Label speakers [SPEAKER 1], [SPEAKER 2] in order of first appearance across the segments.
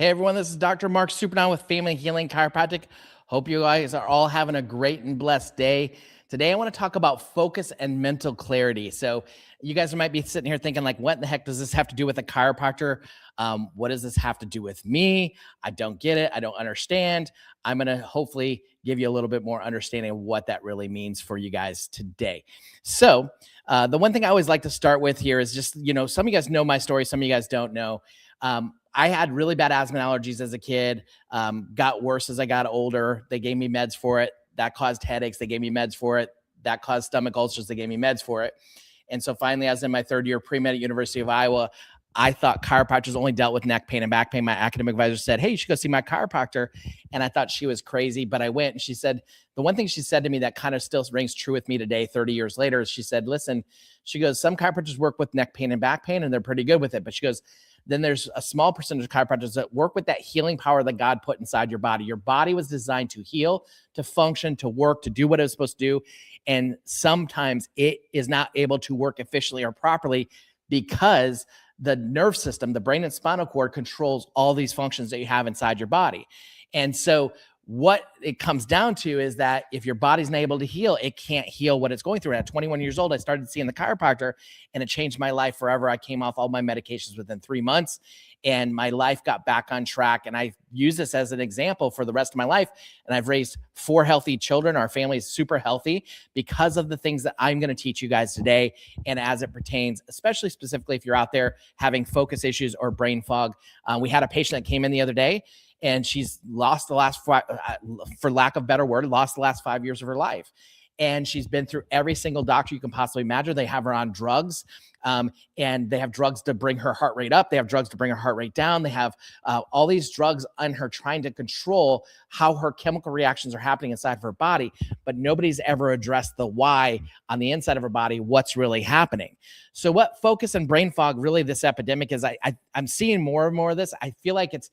[SPEAKER 1] Hey everyone, this is Dr. Mark Supernon with Family Healing Chiropractic. Hope you guys are all having a great and blessed day. Today I want to talk about focus and mental clarity. So you guys might be sitting here thinking like, what in the heck does this have to do with a chiropractor? What does this have to do with me? I don't get it. I don't understand. I'm going to hopefully give you a little bit more understanding of what that really means for you guys today. So the one thing I always like to start with here is just, some of you guys know my story. Some of you guys don't know. I had really bad asthma allergies as a kid, got worse as I got older. They gave me meds for it. That caused headaches. They gave me meds for it. That caused stomach ulcers. They gave me meds for it. And so finally, I was in my third year pre-med at University of Iowa. I thought chiropractors only dealt with neck pain and back pain. My academic advisor said, hey, you should go see my chiropractor. And I thought she was crazy, but I went and she said, the one thing she said to me that kind of still rings true with me today, 30 years later, is she said, listen, she goes, some chiropractors work with neck pain and back pain and they're pretty good with it. But she goes, then there's a small percentage of chiropractors that work with that healing power that God put inside your body. Your body was designed to heal, to function, to work, to do what it was supposed to do. And sometimes it is not able to work efficiently or properly because the nerve system, the brain and spinal cord, controls all these functions that you have inside your body. And so what it comes down to is that if your body's not able to heal, it can't heal what it's going through. At 21 years old, I started seeing the chiropractor and it changed my life forever. I came off all my medications within 3 months and my life got back on track. And I use this as an example for the rest of my life. And I've raised 4 healthy children. Our family is super healthy because of the things that I'm going to teach you guys today. And as it pertains, especially specifically if you're out there having focus issues or brain fog. We had a patient that came in the other day and she's lost the last, for lack of a better word, lost the last 5 years of her life. And she's been through every single doctor you can possibly imagine. They have her on drugs, and they have drugs to bring her heart rate up. They have drugs to bring her heart rate down. They have all these drugs on her trying to control how her chemical reactions are happening inside of her body. But nobody's ever addressed the why on the inside of her body, what's really happening. So what focus and brain fog, really this epidemic is, I'm seeing more and more of this. I feel like it's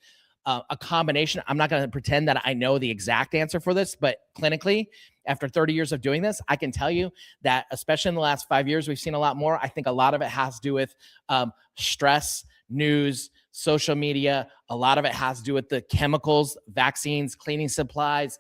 [SPEAKER 1] a combination. I'm not going to pretend that I know the exact answer for this, but clinically, after 30 years of doing this, I can tell you that, especially in the last 5 years, we've seen a lot more. I think a lot of it has to do with stress, news, social media. A lot of it has to do with the chemicals, vaccines, cleaning supplies,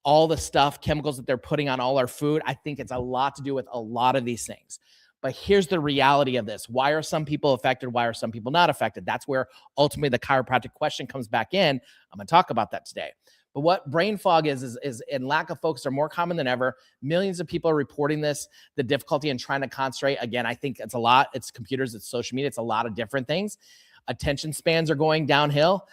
[SPEAKER 1] all the stuff, chemicals that they're putting on all our food. I think it's a lot to do with a lot of these things. But here's the reality of this. Why are some people affected? Why are some people not affected? That's where ultimately the chiropractic question comes back in. I'm going to talk about that today. But what brain fog is and lack of focus are more common than ever. Millions of people are reporting this, the difficulty in trying to concentrate. Again, I think it's a lot. It's computers, it's social media, it's a lot of different things. Attention spans are going downhill.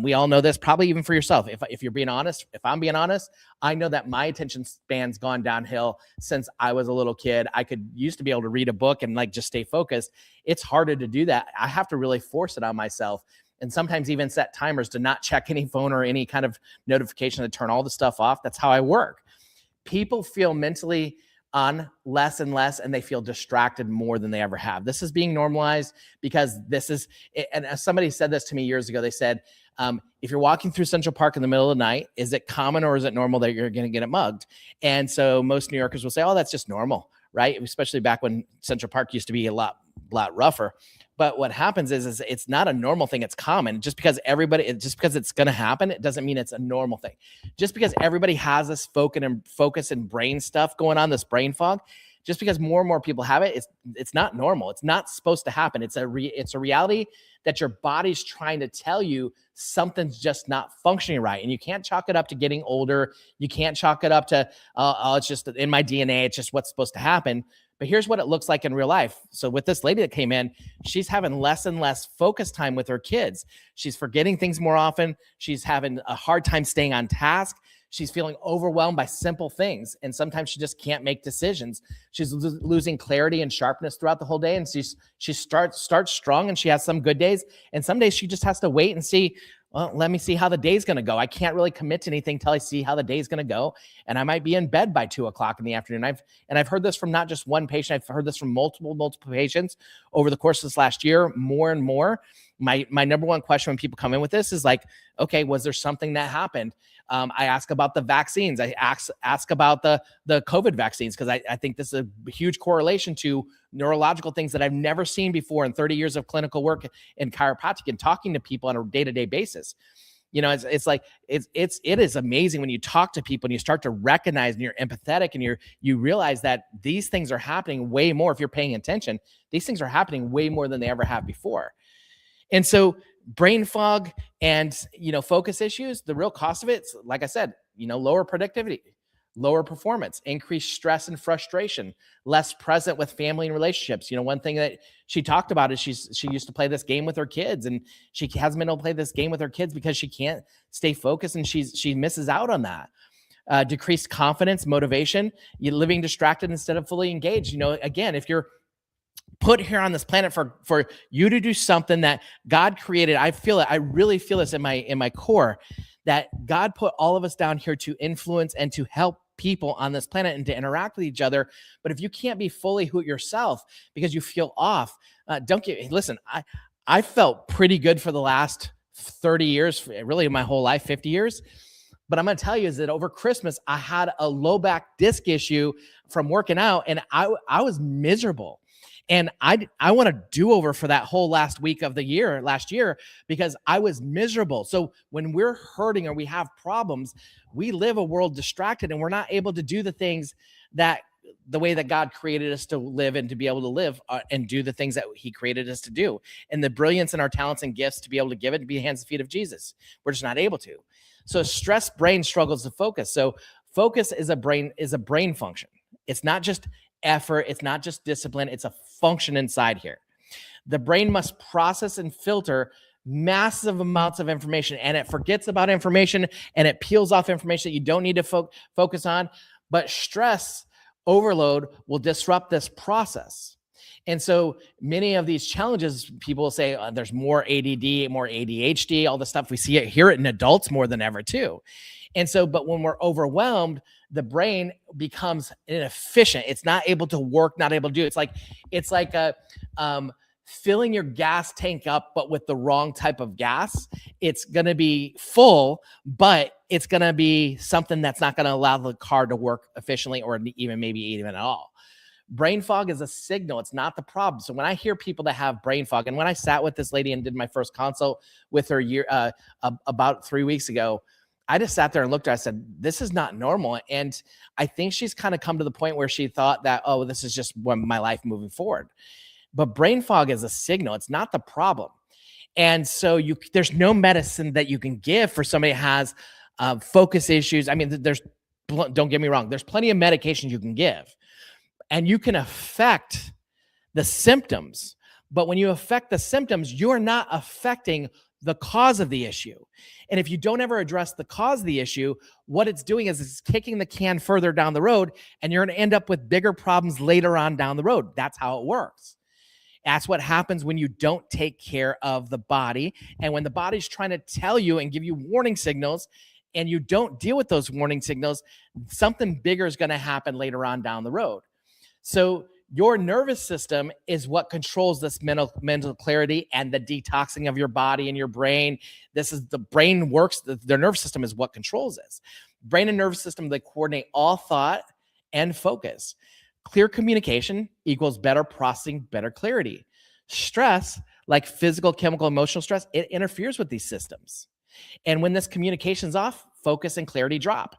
[SPEAKER 1] We all know this, probably even for yourself. If you're being honest, if I'm being honest, I know that my attention span's gone downhill since I was a little kid. I used to be able to read a book and just stay focused. It's harder to do that. I have to really force it on myself. And sometimes even set timers to not check any phone or any kind of notification, to turn all the stuff off. That's how I work. People feel mentally on less and less, and they feel distracted more than they ever have. This is being normalized because this is, and somebody said this to me years ago. They said, if you're walking through Central Park in the middle of the night, is it common or is it normal that you're going to get it mugged? And so most New Yorkers will say, oh, that's just normal, right? Especially back when Central Park used to be a lot rougher. But what happens is it's not a normal thing. It's common. Just because it's going to happen, it doesn't mean it's a normal thing. Just because everybody has this focus and brain stuff going on, this brain fog, just because more and more people have it, it's not normal. It's not supposed to happen. It's a reality that your body's trying to tell you something's just not functioning right. And you can't chalk it up to getting older. You can't chalk it up to, it's just in my DNA. It's just what's supposed to happen. But here's what it looks like in real life. So with this lady that came in, she's having less and less focus time with her kids. She's forgetting things more often. She's having a hard time staying on task. She's feeling overwhelmed by simple things. And sometimes she just can't make decisions. She's losing clarity and sharpness throughout the whole day. And she starts strong and she has some good days. And some days she just has to wait and see, well, let me see how the day's going to go. I can't really commit to anything till I see how the day's going to go. And I might be in bed by 2:00 in the afternoon. I've heard this from not just one patient. I've heard this from multiple patients over the course of this last year, more and more. my number one question when people come in with this is like, okay, was there something that happened? I ask about the vaccines. I ask about the COVID vaccines, because I think this is a huge correlation to neurological things that I've never seen before in 30 years of clinical work in chiropractic and talking to people on a day-to-day basis. It is amazing when you talk to people and you start to recognize and you're empathetic and you realize that these things are happening way more. If you're paying attention, these things are happening way more than they ever have before. And so brain fog and, focus issues, the real cost of it, like I said, lower productivity, lower performance, increased stress and frustration, less present with family and relationships. One thing that she talked about is she used to play this game with her kids, and she hasn't been able to play this game with her kids because she can't stay focused, and she misses out on that. Decreased confidence, motivation, you're living distracted instead of fully engaged. Again, if you're put here on this planet for you to do something that God created, I feel it. I really feel this in my core, that God put all of us down here to influence and to help people on this planet and to interact with each other. But if you can't be fully yourself because you feel off, listen, I felt pretty good for the last 30 years, really my whole life, 50 years. But I'm going to tell you is that over Christmas, I had a low back disc issue from working out, and I was miserable. And I want a do-over for that whole last week of the last year, because I was miserable. So when we're hurting or we have problems, we live a world distracted, and we're not able to do the things that the way that God created us to live and to be able to live and do the things that he created us to do. And the brilliance in our talents and gifts to be able to give it, to be hands and feet of Jesus. We're just not able to. So stressed brain struggles to focus. So focus is a brain function. It's not just effort. It's not just discipline. It's a function inside here. The brain must process and filter massive amounts of information, and it forgets about information, and it peels off information that you don't need to focus on. But stress overload will disrupt this process. And so many of these challenges, people will say there's more ADD, more ADHD, all the stuff. We hear it in adults more than ever too. And so, but when we're overwhelmed, the brain becomes inefficient. It's not able to work, not able to do it. It's like filling your gas tank up, but with the wrong type of gas. It's going to be full, but it's going to be something that's not going to allow the car to work efficiently, or maybe even at all. Brain fog is a signal. It's not the problem. So when I hear people that have brain fog, and when I sat with this lady and did my first consult with her about 3 weeks ago, I just sat there and looked at her. I said, this is not normal. And I think she's kind of come to the point where she thought that, oh, this is just my life moving forward. But brain fog is a signal. It's not the problem. And so there's no medicine that you can give for somebody who has focus issues. I mean, don't get me wrong, there's plenty of medications you can give, and you can affect the symptoms. But when you affect the symptoms, you're not affecting the cause of the issue. And if you don't ever address the cause of the issue, what it's doing is it's kicking the can further down the road, and you're going to end up with bigger problems later on down the road. That's how it works. That's what happens when you don't take care of the body. And when the body's trying to tell you and give you warning signals, and you don't deal with those warning signals, something bigger is going to happen later on down the road. So your nervous system is what controls this mental clarity and the detoxing of your body and your brain. This is the brain works. The nervous system is what controls this. Brain and nervous system, they coordinate all thought and focus. Clear communication equals better processing, better clarity. Stress, like physical, chemical, emotional stress, it interferes with these systems. And when this communication's off, focus and clarity drop.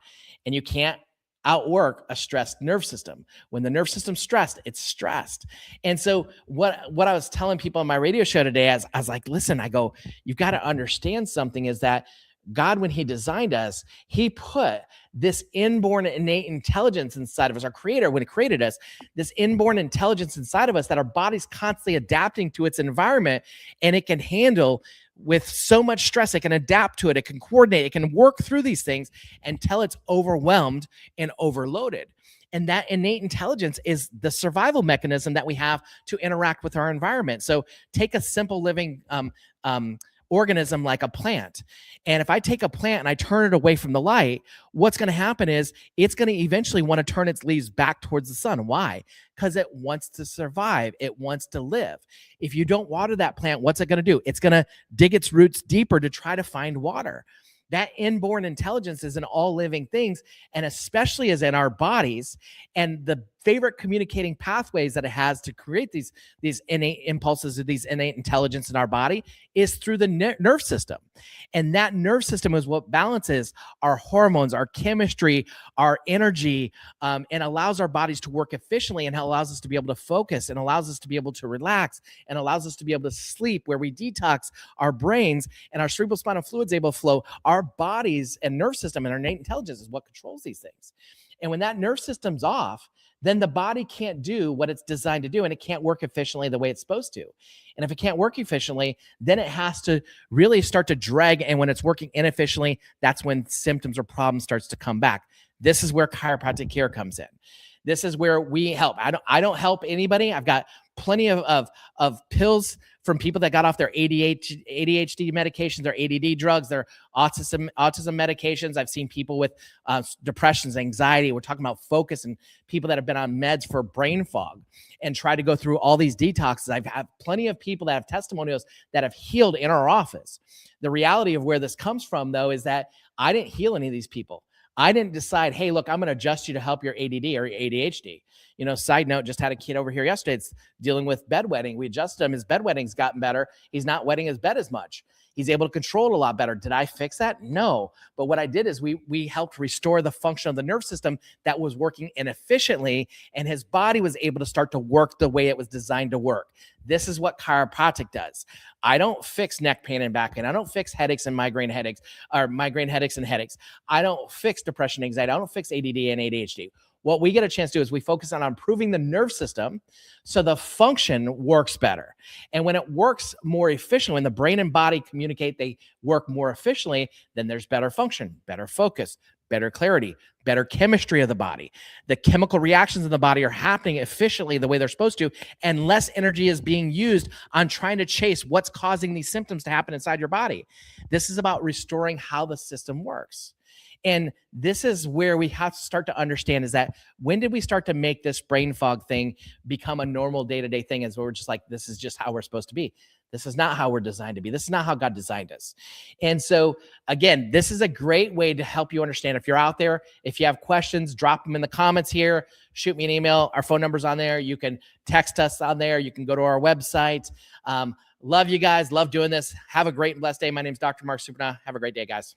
[SPEAKER 1] And you can't outwork a stressed nerve system. When the nerve system's stressed, it's stressed. And so what I was telling people on my radio show today, I was like, listen, I go, you've got to understand something, is that God, when he designed us, he put this inborn innate intelligence inside of us. Our creator, when he created us, this inborn intelligence inside of us that our body's constantly adapting to its environment, and it can handle with so much stress. It can adapt to it. It can coordinate. It can work through these things until it's overwhelmed and overloaded. And that innate intelligence is the survival mechanism that we have to interact with our environment. So take a simple living organism like a plant. And if I take a plant and I turn it away from the light, what's going to happen is it's going to eventually want to turn its leaves back towards the sun. Why? Because it wants to survive. It wants to live. If you don't water that plant, what's it going to do? It's going to dig its roots deeper to try to find water. That inborn intelligence is in all living things, and especially is in our bodies. And the favorite communicating pathways that it has to create these innate impulses, these innate intelligence in our body, is through the nerve system. And that nerve system is what balances our hormones, our chemistry, our energy, and allows our bodies to work efficiently, and allows us to be able to focus, and allows us to be able to relax, and allows us to be able to sleep, where we detox our brains and our cerebral spinal fluid is able to flow. Our bodies and nerve system and our innate intelligence is what controls these things. And when that nerve system's off, then the body can't do what it's designed to do, and it can't work efficiently the way it's supposed to. And if it can't work efficiently, then it has to really start to drag. And when it's working inefficiently, that's when symptoms or problems starts to come back. This is where chiropractic care comes in. This is where we help. I don't help anybody. I've got plenty of pills from people that got off their ADHD medications, their ADD drugs, their autism medications. I've seen people with depressions, anxiety. We're talking about focus, and people that have been on meds for brain fog and try to go through all these detoxes. I've had plenty of people that have testimonials that have healed in our office. The reality of where this comes from, though, is that I didn't heal any of these people. I didn't decide, hey, look, I'm going to adjust you to help your ADD or your ADHD. Side note, just had a kid over here yesterday. It's dealing with bedwetting. We adjusted him. His bedwetting's gotten better. He's not wetting his bed as much. He's able to control it a lot better. Did I fix that? No. But what I did is we helped restore the function of the nerve system that was working inefficiently, and his body was able to start to work the way it was designed to work. This is what chiropractic does. I don't fix neck pain and back pain. I don't fix headaches and migraine headaches, or migraine headaches and headaches. I don't fix depression, anxiety. I don't fix ADD and ADHD. What we get a chance to do is we focus on improving the nerve system so the function works better. And when it works more efficiently, when the brain and body communicate, they work more efficiently, then there's better function, better focus, better clarity, better chemistry of the body. The chemical reactions in the body are happening efficiently the way they're supposed to, and less energy is being used on trying to chase what's causing these symptoms to happen inside your body. This is about restoring how the system works. And this is where we have to start to understand, is that when did we start to make this brain fog thing become a normal day-to-day thing, as we're just like, this is just how we're supposed to be. This is not how we're designed to be. This is not how God designed us. And so, again, this is a great way to help you understand. If you're out there, if you have questions, drop them in the comments here. Shoot me an email. Our phone number's on there. You can text us on there. You can go to our website. Love you guys. Love doing this. Have a great and blessed day. My name is Dr. Mark Supernova. Have a great day, guys.